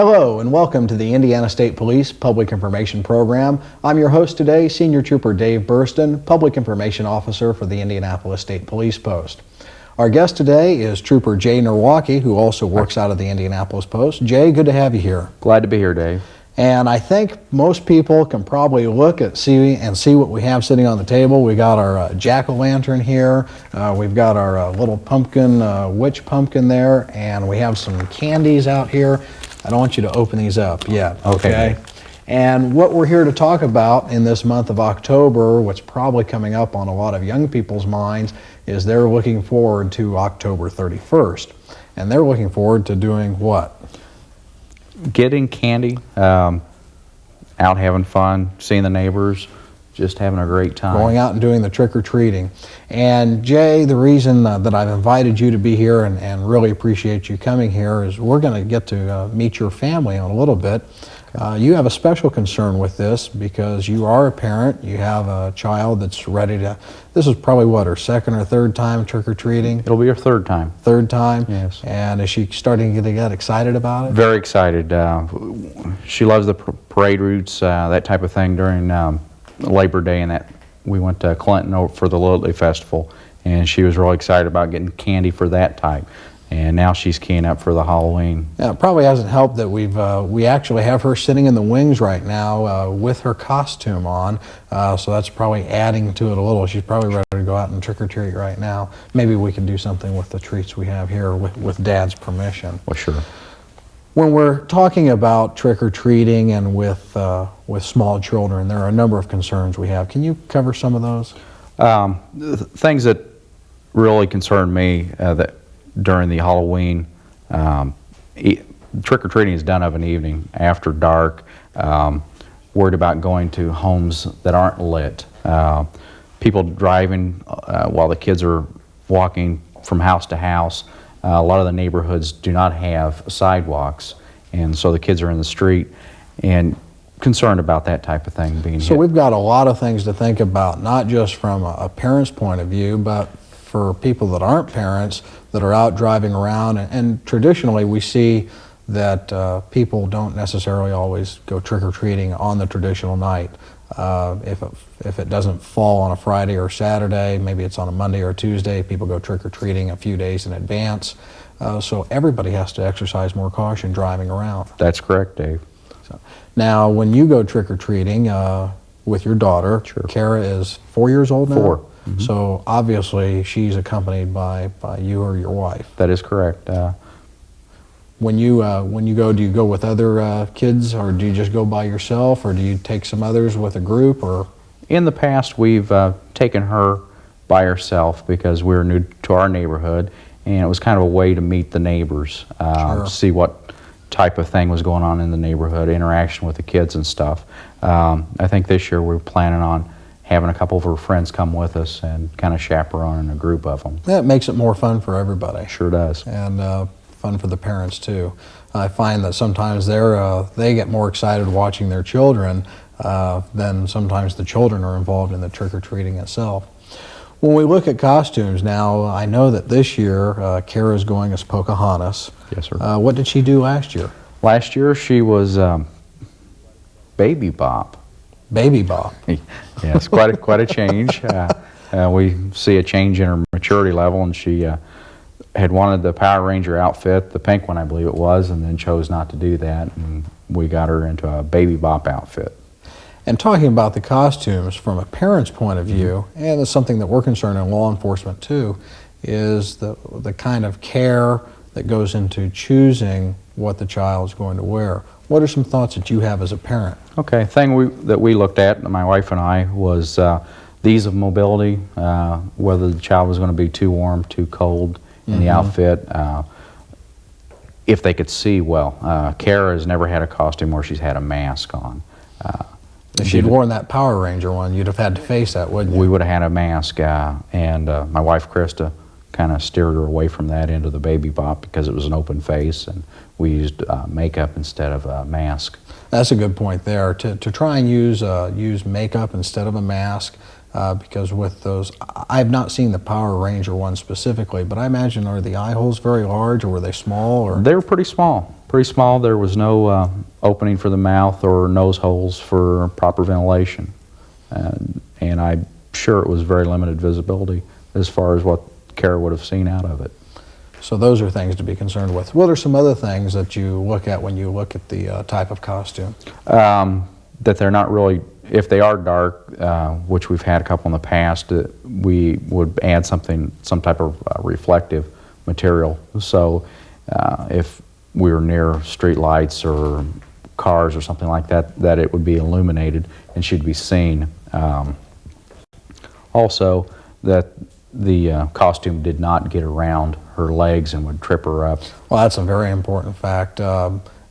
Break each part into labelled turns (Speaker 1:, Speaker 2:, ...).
Speaker 1: Hello and welcome to the Indiana State Police Public Information Program. I'm your host today, Senior Trooper Dave Burston, Public Information Officer for the Indianapolis State Police Post. Our guest today is Trooper Jay Nowacki, who also works out of the Indianapolis Post. Jay, good to have you here.
Speaker 2: Glad to be here, Dave.
Speaker 1: And I think most people can probably look at see what we have sitting on the table. We got our jack-o'-lantern here. We've got our little pumpkin, witch pumpkin there, and we have some candies out here. I don't want you to open these up yet, okay? And what we're here to talk about in this month of October, what's probably coming up on a lot of young people's minds, is they're looking forward to October 31st. And they're looking forward to doing what?
Speaker 2: Getting candy, out having fun, seeing the neighbors, just having a great time.
Speaker 1: Going out and doing the trick-or-treating. And Jay, the reason that I've invited you to be here and really appreciate you coming here is we're going to get to meet your family in a little bit. You have a special concern with this because you are a parent, you have a child that's ready to, this is probably what, her second or third time trick-or-treating?
Speaker 2: It'll be her third time.
Speaker 1: Third time?
Speaker 2: Yes.
Speaker 1: And is she starting to get excited about it?
Speaker 2: Very excited. She loves the parade routes, that type of thing during Labor Day, and that we went to Clinton for the Lily Festival, and she was really excited about getting candy for that type. And now she's keying up for the Halloween. Yeah,
Speaker 1: it probably hasn't helped that we actually have her sitting in the wings right now with her costume on, so that's probably adding to it a little. She's probably ready to go out and trick-or-treat right now. Maybe we can do something with the treats we have here with Dad's permission.
Speaker 2: Well, sure.
Speaker 1: When we're talking about trick-or-treating and with small children, there are a number of concerns we have. Can you cover some of those?
Speaker 2: Things that really concern me that during the Halloween, trick-or-treating is done of an evening after dark, worried about going to homes that aren't lit, people driving while the kids are walking from house to house. A lot of the neighborhoods do not have sidewalks, and so the kids are in the street and concerned about that type of thing being
Speaker 1: So
Speaker 2: hit.
Speaker 1: We've got a lot of things to think about, not just from a parent's point of view, but for people that aren't parents that are out driving around, and traditionally we see that people don't necessarily always go trick-or-treating on the traditional night. If it doesn't fall on a Friday or Saturday, maybe it's on a Monday or Tuesday, people go trick-or-treating a few days in advance. So everybody has to exercise more caution driving around.
Speaker 2: That's correct, Dave.
Speaker 1: Now, when you go trick-or-treating with your daughter,
Speaker 2: sure.
Speaker 1: Kara is 4 years old now?
Speaker 2: 4. Mm-hmm.
Speaker 1: So obviously she's accompanied by you or your wife.
Speaker 2: That is correct.
Speaker 1: When you go, do you go with other kids, or do you just go by yourself, or do you take some others with a group? Or
Speaker 2: in the past, we've taken her by herself because we're new to our neighborhood, and it was kind of a way to meet the neighbors,
Speaker 1: Sure.
Speaker 2: see what type of thing was going on in the neighborhood, interaction with the kids and stuff. I think this year we're planning on having a couple of her friends come with us and kind of chaperoning a group of them.
Speaker 1: that makes it more fun for everybody.
Speaker 2: Sure does.
Speaker 1: And fun for the parents too. I find that sometimes they get more excited watching their children than sometimes the children are involved in the trick-or-treating itself. When we look at costumes now, I know that this year Kara's going as Pocahontas.
Speaker 2: Yes, sir.
Speaker 1: What did she do last year?
Speaker 2: Last year she was Baby Bop.
Speaker 1: Baby Bop.
Speaker 2: Yes, quite a change. We see a change in her maturity level, and she had wanted the Power Ranger outfit, the pink one I believe it was, and then chose not to do that, and we got her into a Baby Bop outfit.
Speaker 1: And talking about the costumes from a parent's point of view, and it's something that we're concerned in law enforcement too, is the kind of care that goes into choosing what the child's going to wear. What are some thoughts that you have as a parent?
Speaker 2: Okay, thing that we looked at, my wife and I, was the ease of mobility, whether the child was going to be too warm, too cold in the outfit, if they could see well. Kara has never had a costume where she's had a mask on.
Speaker 1: If she'd worn that Power Ranger one, you'd have had to face that, wouldn't you?
Speaker 2: We would have had a mask, and my wife Krista kind of steered her away from that into the Baby Bop because it was an open face, and we used makeup instead of a mask.
Speaker 1: That's a good point there, to try and use makeup instead of a mask, because with those, I've not seen the Power Ranger one specifically, but I imagine, are the eye holes very large, or were they small? Or?
Speaker 2: They were pretty small. Pretty small. There was no opening for the mouth or nose holes for proper ventilation. And I'm sure it was very limited visibility as far as what Kara would have seen out of it.
Speaker 1: So those are things to be concerned with. What are some other things that you look at when you look at the type of costume?
Speaker 2: That they're not really, if they are dark, which we've had a couple in the past, we would add some type of reflective material. So if we were near street lights or cars or something like that, that it would be illuminated and she'd be seen. Also, that the costume did not get around her legs and would trip her up.
Speaker 1: Well, that's a very important fact,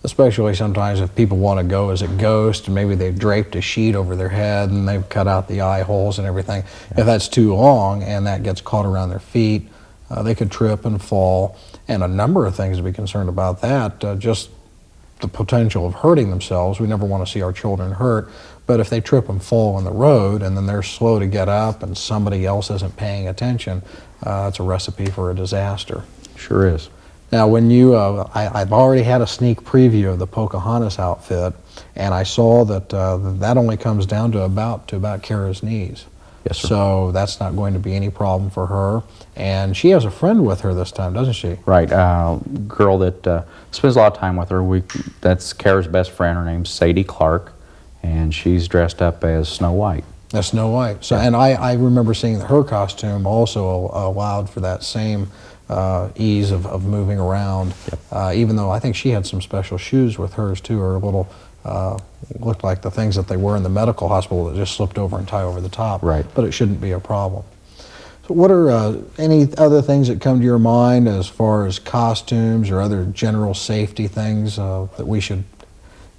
Speaker 1: especially sometimes if people want to go as a ghost and maybe they've draped a sheet over their head and they've cut out the eye holes and everything. Yeah. If that's too long and that gets caught around their feet, they could trip and fall. And a number of things to be concerned about that, just the potential of hurting themselves. We never want to see our children hurt, but if they trip and fall on the road and then they're slow to get up and somebody else isn't paying attention, it's a recipe for a disaster.
Speaker 2: Sure is.
Speaker 1: Now, when you, I've already had a sneak preview of the Pocahontas outfit, and I saw that that only comes down to about Kara's knees.
Speaker 2: Yes, sir.
Speaker 1: So that's not going to be any problem for her. And she has a friend with her this time, doesn't she?
Speaker 2: Right. Girl that spends a lot of time with her. That's Kara's best friend. Her name's Sadie Clark, and she's dressed up as Snow White.
Speaker 1: That's Snow White. So, and I remember seeing that her costume also allowed for that same ease of moving around. Yep. Even though I think she had some special shoes with hers too, or little looked like the things that they wear in the medical hospital that just slipped over and tie over the top.
Speaker 2: Right.
Speaker 1: But it shouldn't be a problem. So what are any other things that come to your mind as far as costumes or other general safety things that we should?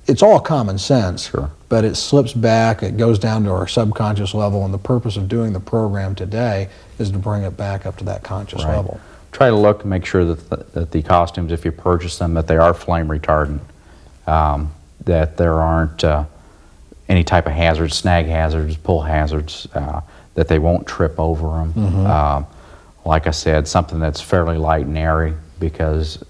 Speaker 1: It's all common sense,
Speaker 2: sure,
Speaker 1: but it slips back, it goes down to our subconscious level, and the purpose of doing the program today is to bring it back up to that conscious level.
Speaker 2: Try to look to make sure that the costumes, if you purchase them, that they are flame retardant, that there aren't any type of hazards, snag hazards, pull hazards, that they won't trip over them. Mm-hmm. Like I said, something that's fairly light and airy, because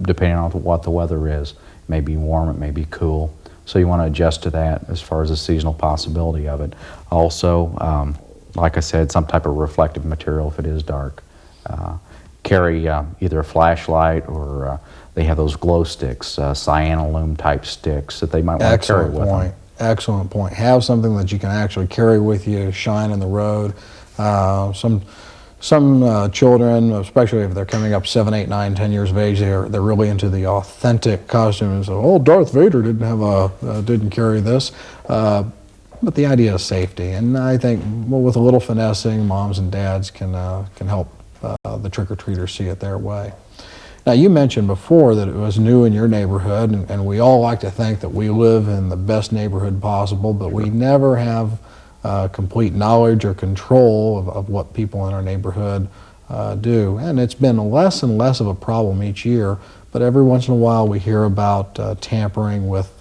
Speaker 2: depending on what the weather is, it may be warm, it may be cool. So you want to adjust to that as far as the seasonal possibility of it. Also, like I said, some type of reflective material if it is dark. Carry either a flashlight or they have those glow sticks, cyanolume type sticks that they might want to carry with them.
Speaker 1: Excellent point. Have something that you can actually carry with you, shine in the road. Some children, especially if they're coming up 7, 8, 9, 10 years of age, they're really into the authentic costumes. So, oh, Darth Vader didn't carry this. But the idea is safety, and I think with a little finessing, moms and dads can help the trick-or-treaters see it their way. Now, you mentioned before that it was new in your neighborhood, and we all like to think that we live in the best neighborhood possible, but we never have complete knowledge or control of what people in our neighborhood do. And it's been less and less of a problem each year, but every once in a while we hear about tampering with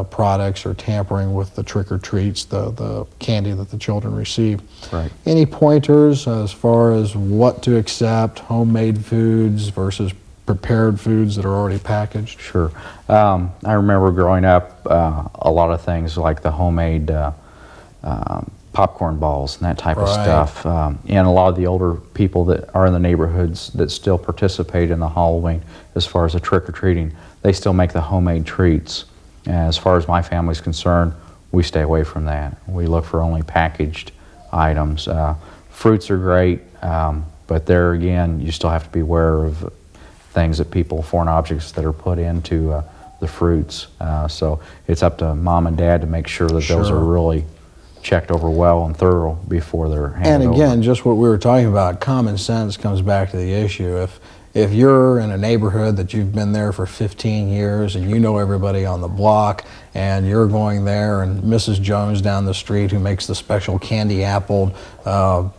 Speaker 1: products or tampering with the trick-or-treats, the candy that the children receive.
Speaker 2: Right. Any
Speaker 1: pointers as far as what to accept, homemade foods versus prepared foods that are already packaged?
Speaker 2: Sure. I remember growing up, a lot of things like the homemade popcorn balls and that type of stuff. And a lot of the older people that are in the neighborhoods that still participate in the Halloween, as far as the trick-or-treating, they still make the homemade treats. As far as my family's concerned, we stay away from that. We look for only packaged items. Fruits are great, but there again, you still have to be aware of things that foreign objects that are put into the fruits. So it's up to mom and dad to make sure that those are really checked over well and thorough before they're handed over.
Speaker 1: And again, just what we were talking about, common sense comes back to the issue. If you're in a neighborhood that you've been there for 15 years and you know everybody on the block, and you're going there and Mrs. Jones down the street who makes the special candy apples, and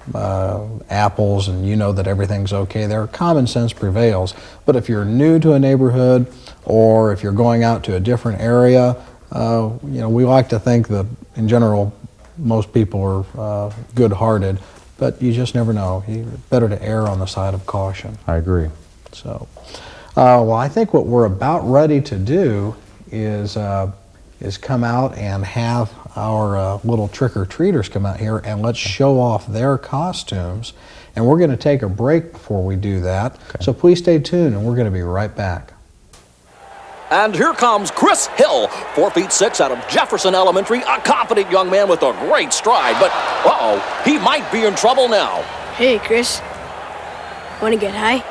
Speaker 1: you know that everything's okay there, common sense prevails. But if you're new to a neighborhood, or if you're going out to a different area, we like to think that in general most people are good-hearted, but you just never know. It's better to err on the side of caution.
Speaker 2: I agree.
Speaker 1: So, Well, I think what we're about ready to do is come out and have our little trick-or-treaters come out here and let's show off their costumes. And we're going to take a break before we do that. Okay. So please stay tuned, and we're going to be right back.
Speaker 3: And here comes Chris Hill, 4'6" out of Jefferson Elementary, a confident young man with a great stride. But, he might be in trouble now.
Speaker 4: Hey, Chris. Want to get high?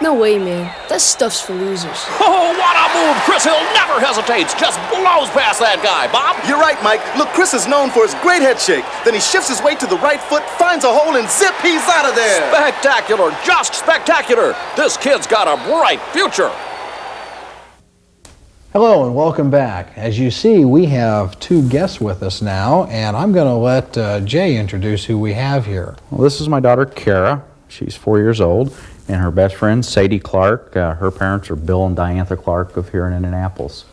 Speaker 4: No way, man. That stuff's for losers.
Speaker 3: Oh, what a move! Chris Hill never hesitates, just blows past that guy. Bob?
Speaker 5: You're right, Mike. Look, Chris is known for his great head shake. Then he shifts his weight to the right foot, finds a hole, and zip, he's out of there.
Speaker 3: Spectacular, just spectacular. This kid's got a bright future.
Speaker 1: Hello and welcome back. As you see, we have two guests with us now, and I'm going to let Jay introduce who we have here.
Speaker 2: Well, this is my daughter, Kara. She's 4 years old, and her best friend, Sadie Clark. Her parents are Bill and Diantha Clark of here in Indianapolis.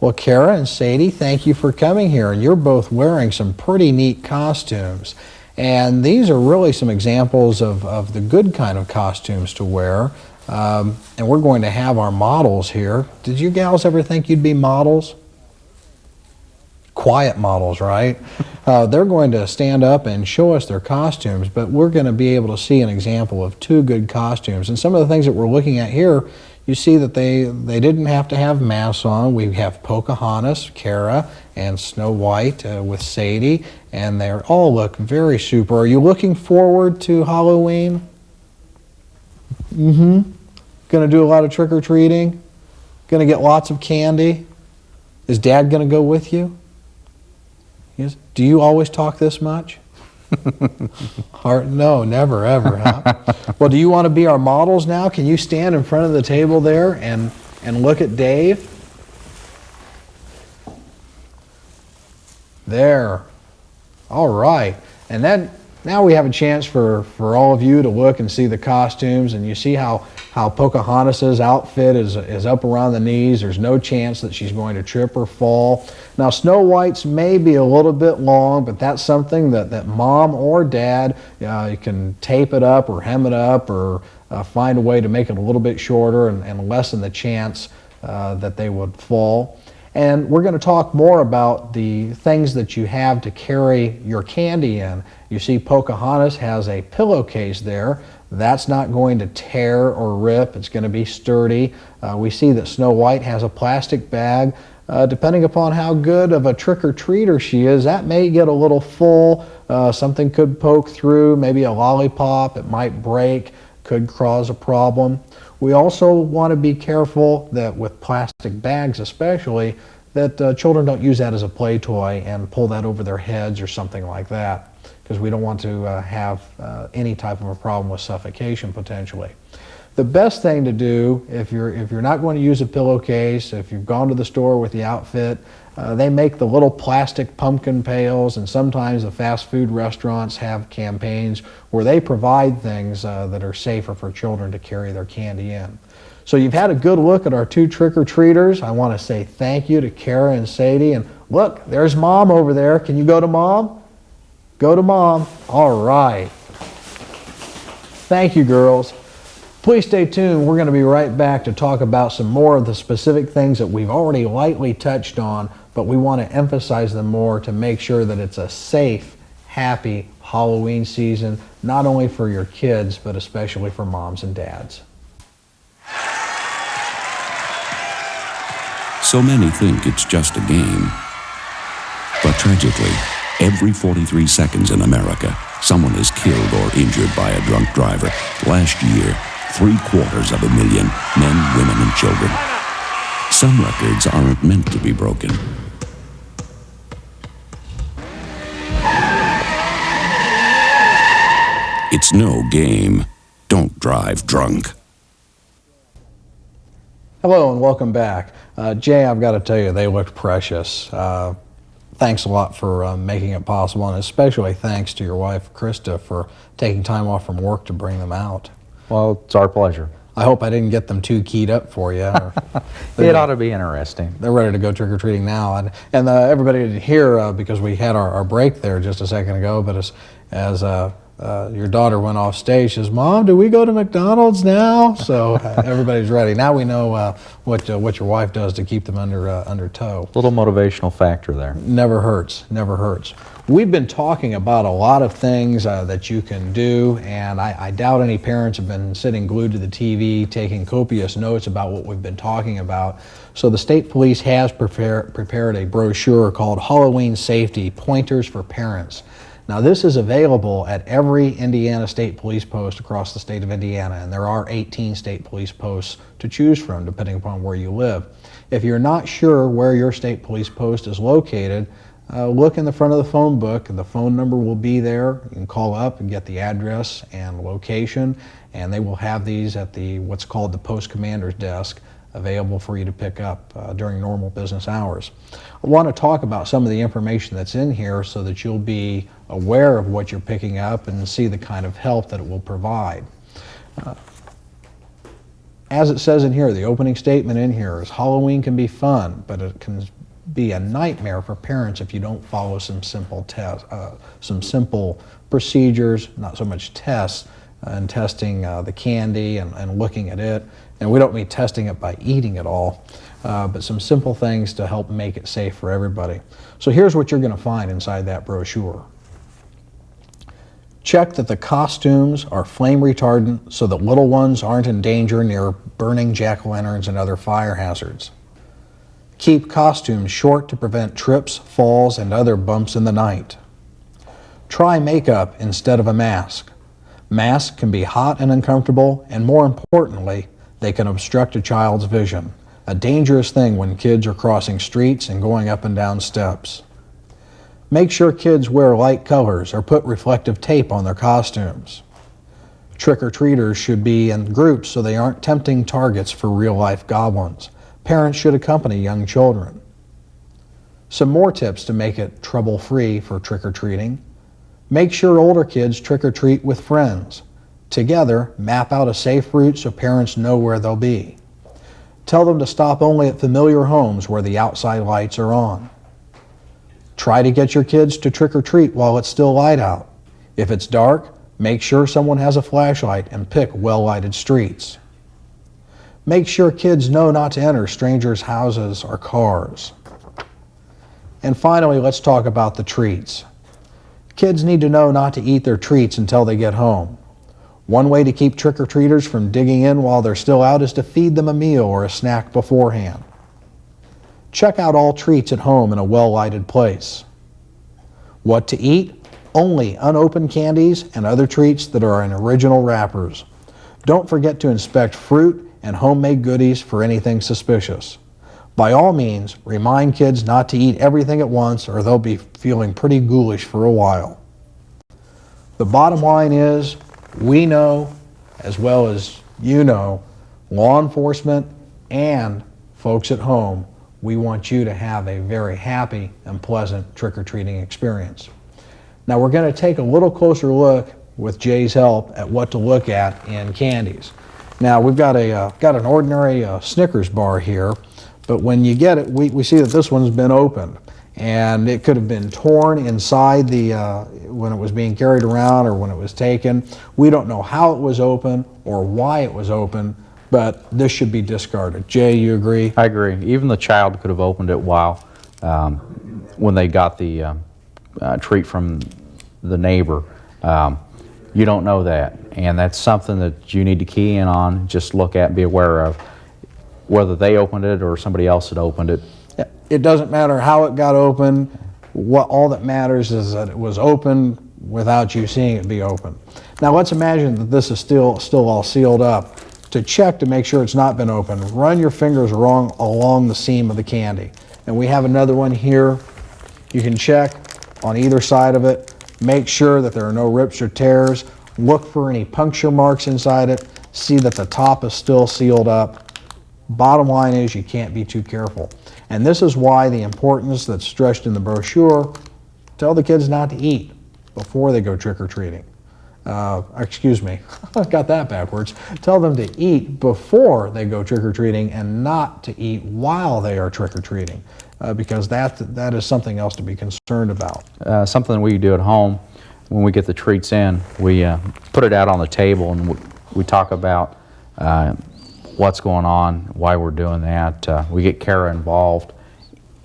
Speaker 1: Well, Kara and Sadie, thank you for coming here, and you're both wearing some pretty neat costumes. And these are really some examples of the good kind of costumes to wear. And we're going to have our models here. Did you gals ever think you'd be models? Quiet models, right? They're going to stand up and show us their costumes, but we're going to be able to see an example of two good costumes. And some of the things that we're looking at here, you see that they didn't have to have masks on. We have Pocahontas, Kara, and Snow White with Sadie, and they all look very super. Are you looking forward to Halloween? Mm-hmm. Going to do a lot of trick-or-treating? Going to get lots of candy? Is Dad going to go with you? Yes. Do you always talk this much? No, never, ever, huh? Well, do you want to be our models now? Can you stand in front of the table there and look at Dave? There. All right. And then now we have a chance for all of you to look and see the costumes, and you see how Pocahontas' outfit is up around the knees. There's no chance that she's going to trip or fall. Now, Snow White's may be a little bit long, but that's something that Mom or Dad, you can tape it up or hem it up or find a way to make it a little bit shorter and lessen the chance that they would fall. And we're going to talk more about the things that you have to carry your candy in. You see Pocahontas has a pillowcase there. That's not going to tear or rip. It's going to be sturdy. We see that Snow White has a plastic bag. Depending upon how good of a trick-or-treater she is, that may get a little full. Something could poke through, maybe a lollipop. It might break, could cause a problem. We also want to be careful that with plastic bags especially, that children don't use that as a play toy and pull that over their heads or something like that, because we don't want to have any type of a problem with suffocation potentially. The best thing to do, if you're not going to use a pillowcase, if you've gone to the store with the outfit, they make the little plastic pumpkin pails, and sometimes the fast food restaurants have campaigns where they provide things that are safer for children to carry their candy in. So you've had a good look at our two trick-or-treaters. I want to say thank you to Kara and Sadie. And look, there's Mom over there. Can you go to Mom? Go to Mom. All right. Thank you, girls. Please stay tuned. We're going to be right back to talk about some more of the specific things that we've already lightly touched on, but we want to emphasize them more to make sure that it's a safe, happy Halloween season, not only for your kids, but especially for moms and dads.
Speaker 6: So many think it's just a game. But tragically, every 43 seconds in America, someone is killed or injured by a drunk driver. Last year, 750,000 men, women, and children. Some records aren't meant to be broken. It's no game. Don't drive drunk.
Speaker 1: Hello and welcome back. Jay, I've got to tell you, they looked precious. Thanks a lot for making it possible, and especially thanks to your wife, Krista, for taking time off from work to bring them out.
Speaker 2: Well, it's our pleasure.
Speaker 1: I hope I didn't get them too keyed up for you.
Speaker 2: It ought to be interesting.
Speaker 1: They're ready to go trick-or-treating now. And everybody didn't hear because we had our break there just a second ago, but as your daughter went off stage. She says, "Mom, do we go to McDonald's now?" So everybody's ready. Now we know what your wife does to keep them under tow.
Speaker 2: Little motivational factor there.
Speaker 1: Never hurts, never hurts. We've been talking about a lot of things that you can do, and I doubt any parents have been sitting glued to the TV taking copious notes about what we've been talking about. So the state police has prepared a brochure called Halloween Safety Pointers for Parents. Now this is available at every Indiana State Police post across the state of Indiana, and there are 18 state police posts to choose from depending upon where you live. If you're not sure where your state police post is located, look in the front of the phone book, and the phone number will be there. You can call up and get the address and location, and they will have these at what's called the post commander's desk available for you to pick up during normal business hours. I want to talk about some of the information that's in here so that you'll be aware of what you're picking up and see the kind of help that it will provide. As it says in here, the opening statement in here is Halloween can be fun, but it can be a nightmare for parents if you don't follow some simple procedures, not so much tests, and testing the candy and looking at it. And we don't mean testing it by eating it all, but some simple things to help make it safe for everybody. So here's what you're going to find inside that brochure. Check that the costumes are flame retardant so that little ones aren't in danger near burning jack-o'-lanterns and other fire hazards. Keep costumes short to prevent trips, falls, and other bumps in the night. Try makeup instead of a mask. Masks can be hot and uncomfortable, and more importantly, they can obstruct a child's vision, a dangerous thing when kids are crossing streets and going up and down steps. Make sure kids wear light colors or put reflective tape on their costumes. Trick-or-treaters should be in groups so they aren't tempting targets for real-life goblins. Parents should accompany young children. Some more tips to make it trouble-free for trick-or-treating. Make sure older kids trick-or-treat with friends. Together, map out a safe route so parents know where they'll be. Tell them to stop only at familiar homes where the outside lights are on. Try to get your kids to trick-or-treat while it's still light out. If it's dark, make sure someone has a flashlight and pick well-lighted streets. Make sure kids know not to enter strangers' houses or cars. And finally, let's talk about the treats. Kids need to know not to eat their treats until they get home. One way to keep trick-or-treaters from digging in while they're still out is to feed them a meal or a snack beforehand. Check out all treats at home in a well-lighted place. What to eat? Only unopened candies and other treats that are in original wrappers. Don't forget to inspect fruit and homemade goodies for anything suspicious. By all means, remind kids not to eat everything at once or they'll be feeling pretty ghoulish for a while. The bottom line is, we know, as well as you know, law enforcement and folks at home, we want you to have a very happy and pleasant trick-or-treating experience. Now we're going to take a little closer look with Jay's help at what to look at in candies. Now we've got an ordinary Snickers bar here, but when you get it, we see that this one's been opened. And it could have been torn inside when it was being carried around or when it was taken. We don't know how it was open or why it was open, but this should be discarded. Jay, you agree?
Speaker 2: I agree. Even the child could have opened it while when they got the treat from the neighbor. You don't know that, and that's something that you need to key in on, just look at and be aware of, whether they opened it or somebody else had opened it.
Speaker 1: It doesn't matter how it got open. All that matters is that it was open without you seeing it be open. Now let's imagine that this is still all sealed up. To check to make sure it's not been opened, run your fingers along the seam of the candy. And we have another one here. You can check on either side of it. Make sure that there are no rips or tears. Look for any puncture marks inside it. See that the top is still sealed up. Bottom line is you can't be too careful. And this is why the importance that's stressed in the brochure, tell the kids not to eat before they go trick-or-treating. Excuse me, I got that backwards. Tell them to eat before they go trick-or-treating and not to eat while they are trick-or-treating, because that is something else to be concerned about.
Speaker 2: Something we do at home, when we get the treats in, we put it out on the table, and we talk about what's going on, why we're doing that. We get Kara involved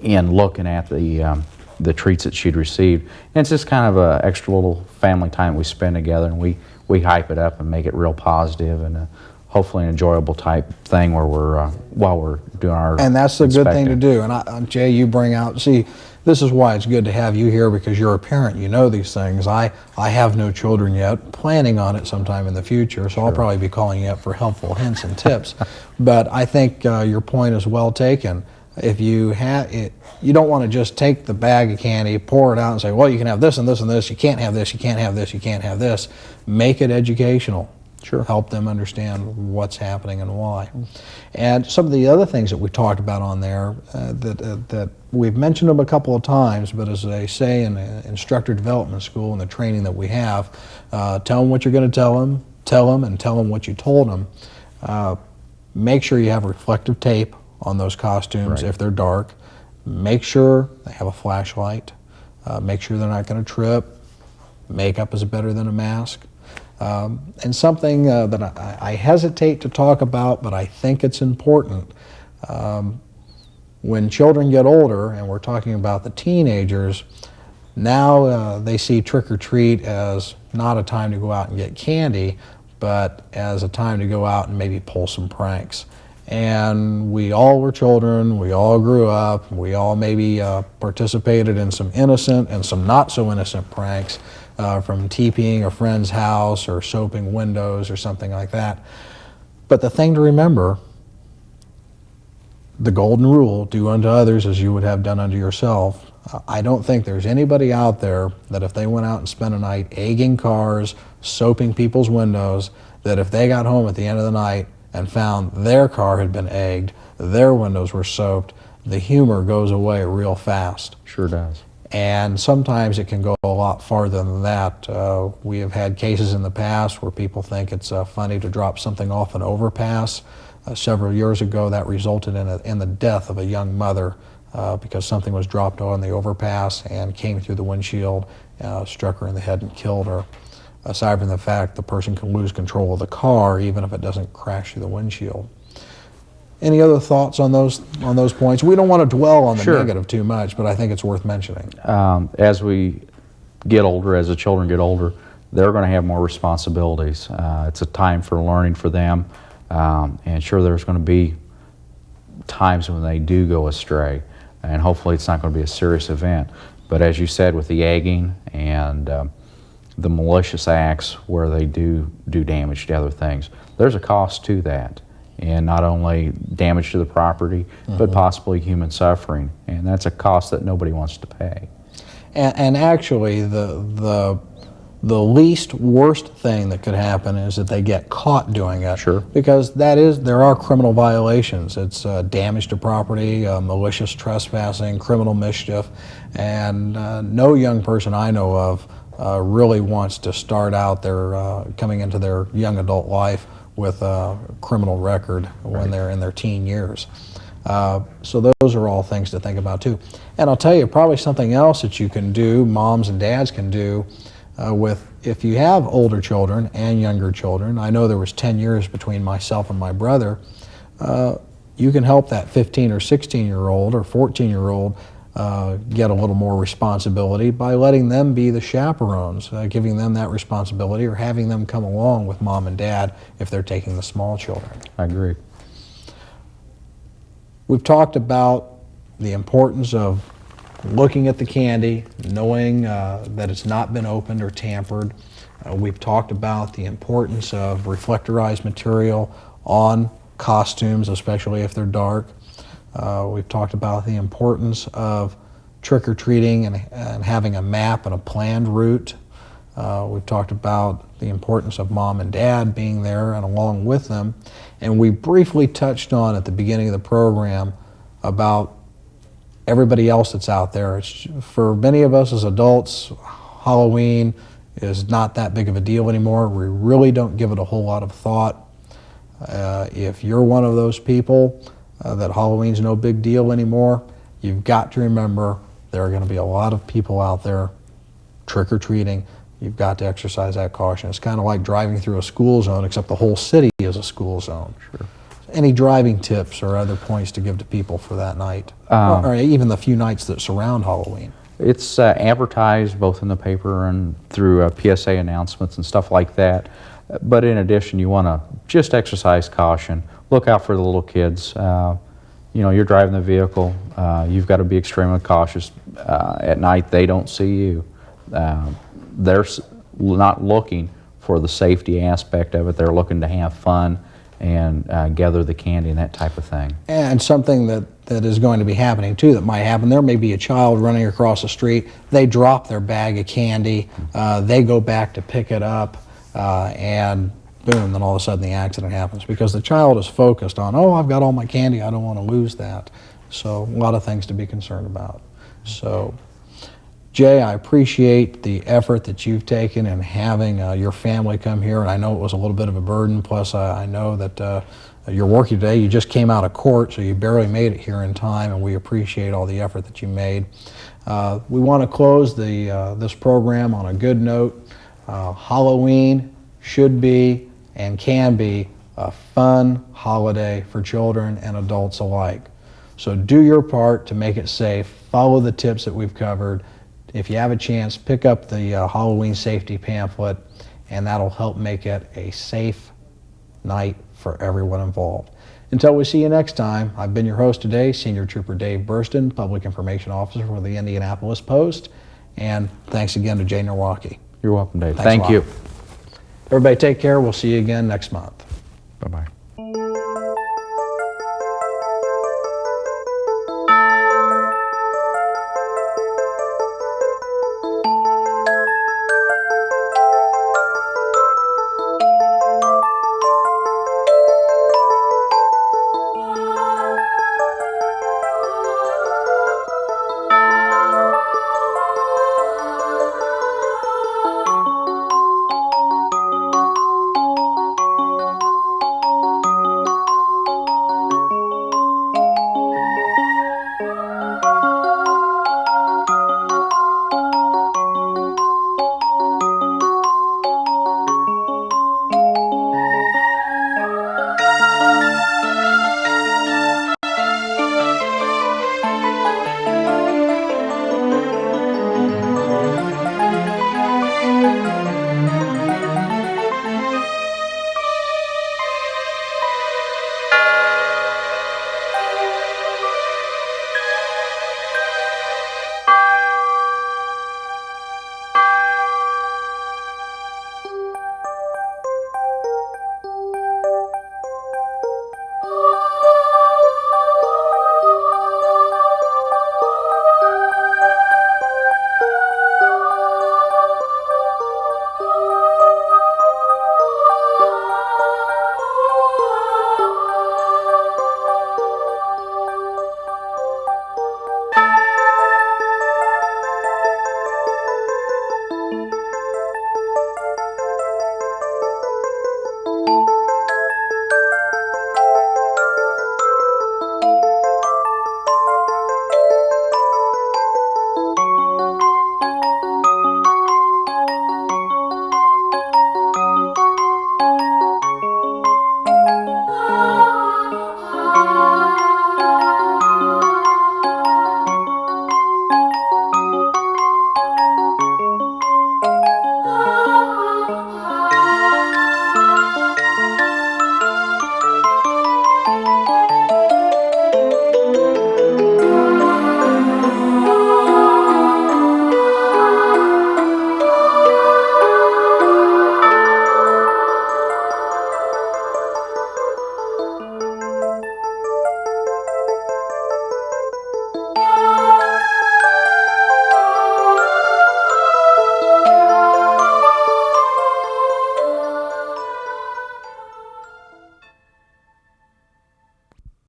Speaker 2: in looking at the treats that she'd received. And it's just kind of an extra little family time we spend together, and we hype it up and make it real positive and hopefully an enjoyable type thing where we're while we're doing our
Speaker 1: And that's the good thing to
Speaker 2: inspecting.
Speaker 1: do. And Jay, you bring out, see, this is why it's good to have you here, because you're a parent, you know these things. I have no children yet, planning on it sometime in the future, so I'll probably be calling you up for helpful hints and tips. But I think your point is well taken. If you have it, you don't want to just take the bag of candy, pour it out and say, well, you can have this and this and this, you can't have this, you can't have this, you can't have this. Make it educational.
Speaker 2: Sure.
Speaker 1: Help them understand what's happening and why. And some of the other things that we talked about on there that we've mentioned them a couple of times, but as they say in instructor development school and the training that we have, tell them what you're going to tell them, and tell them what you told them. Make sure you have reflective tape on those costumes if they're dark. Make sure they have a flashlight. Make sure they're not going to trip. Makeup is better than a mask. And something that I hesitate to talk about, but I think it's important. When children get older, and we're talking about the teenagers, now they see trick or treat as not a time to go out and get candy, but as a time to go out and maybe pull some pranks. And we all were children, we all grew up, we all maybe participated in some innocent and some not so innocent pranks, from TPing a friend's house or soaping windows or something like that. But the thing to remember, the golden rule, do unto others as you would have done unto yourself. I don't think there's anybody out there that if they went out and spent a night egging cars, soaping people's windows, that if they got home at the end of the night and found their car had been egged, their windows were soaped, the humor goes away real fast.
Speaker 2: Sure does.
Speaker 1: And sometimes it can go a lot farther than that. We have had cases in the past where people think it's funny to drop something off an overpass. Several years ago, that resulted in the death of a young mother because something was dropped on the overpass and came through the windshield, struck her in the head and killed her. Aside from the fact the person can lose control of the car even if it doesn't crash through the windshield. Any other thoughts on those points? We don't want to dwell on the negative too much, but I think it's worth mentioning.
Speaker 2: As we get older, as the children get older, they're going to have more responsibilities. It's a time for learning for them, and sure, there's going to be times when they do go astray, and hopefully it's not going to be a serious event. But as you said, with the egging and the malicious acts where they do damage to other things, there's a cost to that. And not only damage to the property, but possibly human suffering. And that's a cost that nobody wants to pay.
Speaker 1: And actually, the least worst thing that could happen is that they get caught doing it.
Speaker 2: Sure.
Speaker 1: Because there are criminal violations. It's damage to property, malicious trespassing, criminal mischief, and no young person I know of really wants to start out their coming into their young adult life with a criminal record when they're in their teen years. So those are all things to think about too. And I'll tell you, probably something else that you can do, moms and dads can do, if you have older children and younger children. I know there was 10 years between myself and my brother. You can help that 15 or 16-year-old or 14-year-old get a little more responsibility by letting them be the chaperones, giving them that responsibility, or having them come along with mom and dad if they're taking the small children.
Speaker 2: I agree.
Speaker 1: We've talked about the importance of looking at the candy, knowing that it's not been opened or tampered. We've talked about the importance of reflectorized material on costumes, especially if they're dark. We've talked about the importance of trick-or-treating and having a map and a planned route. We've talked about the importance of mom and dad being there and along with them. And we briefly touched on at the beginning of the program about everybody else that's out there. For many of us as adults, Halloween is not that big of a deal anymore. We really don't give it a whole lot of thought. If you're one of those people that Halloween's no big deal anymore, you've got to remember there are going to be a lot of people out there trick-or-treating. you've got to exercise that caution. It's kind of like driving through a school zone, except the whole city is a school zone. Sure. Any driving tips or other points to give to people for that night, or even the few nights that surround Halloween?
Speaker 2: It's advertised both in the paper and through PSA announcements and stuff like that. But in addition, you want to just exercise caution. Look out for the little kids. You know, you're driving the vehicle. You've got to be extremely cautious. At night, they don't see you. They're not looking for the safety aspect of it. They're looking to have fun and gather the candy and that type of thing.
Speaker 1: And something that is going to be happening too, that might happen, there may be a child running across the street, they drop their bag of candy, they go back to pick it up, and boom, then all of a sudden the accident happens because the child is focused on, oh, I've got all my candy, I don't want to lose that. So a lot of things to be concerned about. So Jay, I appreciate the effort that you've taken in having your family come here, and I know it was a little bit of a burden, plus I know that you're working today. You just came out of court, so you barely made it here in time, and we appreciate all the effort that you made. We want to close this program on a good note. Halloween should be and can be a fun holiday for children and adults alike. So do your part to make it safe. Follow the tips that we've covered. If you have a chance, pick up the Halloween safety pamphlet, and that'll help make it a safe night for everyone involved. Until we see you next time, I've been your host today, Senior Trooper Dave Burston, Public Information Officer for the Indianapolis Post, and thanks again to Jay Nowacki.
Speaker 2: You're welcome, Dave.
Speaker 1: Thanks
Speaker 2: Thank you.
Speaker 1: Everybody take care. We'll see you again next month.
Speaker 2: Bye-bye.